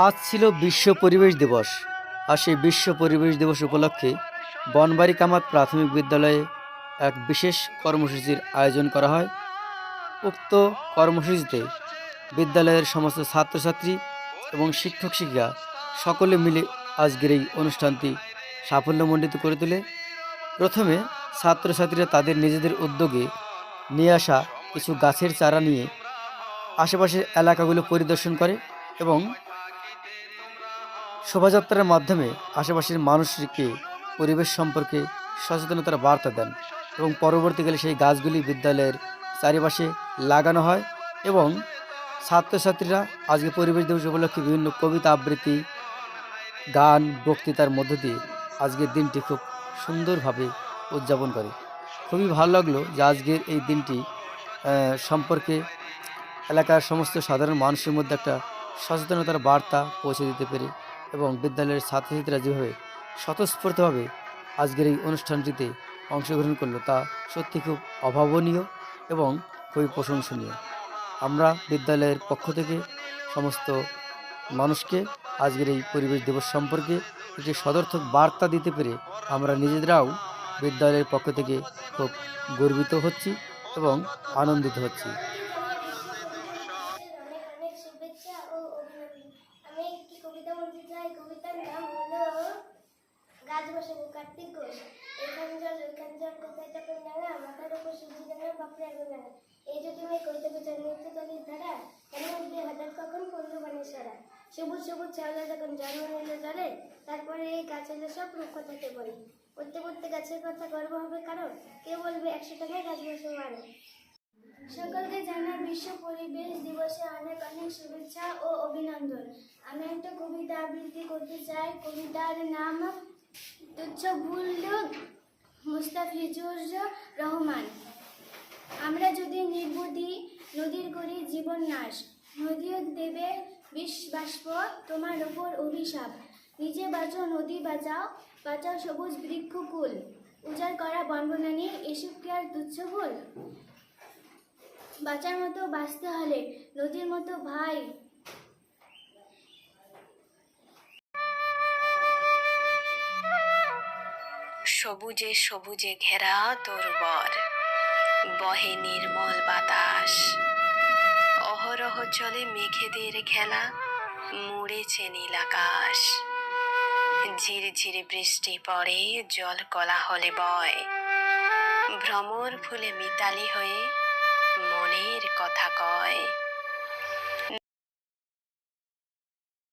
আজ ছিল বিশ্ব পরিবেশ দিবস। আর সেই বিশ্ব পরিবেশ দিবস উপলক্ষে বনবাড়ি কামাত প্রাথমিক বিদ্যালয়ে এক বিশেষ কর্মসূচির আয়োজন করা হয়। উক্ত কর্মসূচিতে বিদ্যালয়ের সমস্ত ছাত্রছাত্রী এবং শিক্ষক শিক্ষিকা সকলে মিলে আজকের এই অনুষ্ঠানটি সাফল্যমণ্ডিত করে তোলে। প্রথমে ছাত্রছাত্রীরা তাদের নিজেদের উদ্যোগে নিয়ে আসা কিছু গাছের চারা নিয়ে আশেপাশের এলাকাগুলো পরিদর্শন করে এবং শোভাযাত্রার মাধ্যমে আশেপাশের মানুষকে পরিবেশ সম্পর্কে সচেতনতার বার্তা দেন এবং পরবর্তীকালে সেই গাছগুলি বিদ্যালয়ের চারিপাশে লাগানো হয় এবং ছাত্রছাত্রীরা আজকে পরিবেশ দিবস উপলক্ষে বিভিন্ন কবিতা আবৃত্তি, গান, বক্তৃতার মধ্য দিয়ে আজকের দিনটি খুব সুন্দরভাবে উদযাপন করে। খুবই ভালো লাগলো যে আজকের এই দিনটি সম্পর্কে এলাকার সমস্ত সাধারণ মানুষের মধ্যে একটা সচেতনতার বার্তা পৌঁছে দিতে পেরে এবং বিদ্যালয়ের ছাত্রছাত্রীরা যেভাবে স্বতঃস্ফূর্তভাবে আজকের এই অনুষ্ঠানটিতে অংশগ্রহণ করলো তা সত্যি খুব অভাবনীয় এবং খুবই প্রশংসনীয়। আমরা বিদ্যালয়ের পক্ষ থেকে সমস্ত মানুষকে আজকের এই পরিবেশ দিবস সম্পর্কে একটি সদর্থক বার্তা দিতে পেরে আমরা নিজেরাও বিদ্যালয়ের পক্ষ থেকে খুব গর্বিত হচ্ছি এবং আনন্দিত হচ্ছি। অনেক অনেক শুভেচ্ছা ও অভিনন্দন। আমি একটি কবিতা বলতে চাই। কবিতার নাম হলো গাছ বসাবো কার্তিক ঘোষ। এখান জল ওইখান জল কোথায় তখন ডাঙা, মাথার উপর সূর্য ডাঙা, বাপরে আগুন ডাঙা। এই যদি মেয়ে কবিতাকে জন্মিত তলির ধারা, কেন উঠবে হঠাৎ কখন পড়লো বাণী সারা। সবুজ সবুজ ছাওলা যখন জন্ম নিল জলে, তারপরে এই গাছ এলো সব রূপকথাতে বলে। পড়তে পড়তে গাছের কথা গর্ব হবে কারণ, কেউ বলবে 100 টাকায় গাছ বসাবো আরো। সকলকে জানাই বিশ্ব পরিবেশ দিবসে অনেক অনেক শুভেচ্ছা ও অভিনন্দন। আমি একটা কবিতা আবৃত্তি করতে চাই। কবিতার নাম তুচ্ছ ভুল মুস্তাফিজুর রহমান। আমরা যদি নির্বুদ্ধি নদীর করি জীবন নাশ, নদীও দেবে বিষ বাষ্প তোমার ওপর অভিশাপ। নিজে বাঁচো নদী বাঁচাও, বাঁচাও সবুজ বৃক্ষকুল। উজাড় করা বনবনানী এসব কি আর তুচ্ছ ভুল? বাঁচার মতো বাঁচতে হলে নদীর মতো ভাই। সবুজে সবুজে ঘেরা তোর বর, বহে নির্মল বাতাস। অহরহ চলে মেঘেদের খেলা, মুড়েছে নীল আকাশ। ঝিরঝিরে বৃষ্টি পড়ে, জল কোলাহলে বয়। ভ্রমর ফুলে মিতালি হয়ে মনের কথা কয়।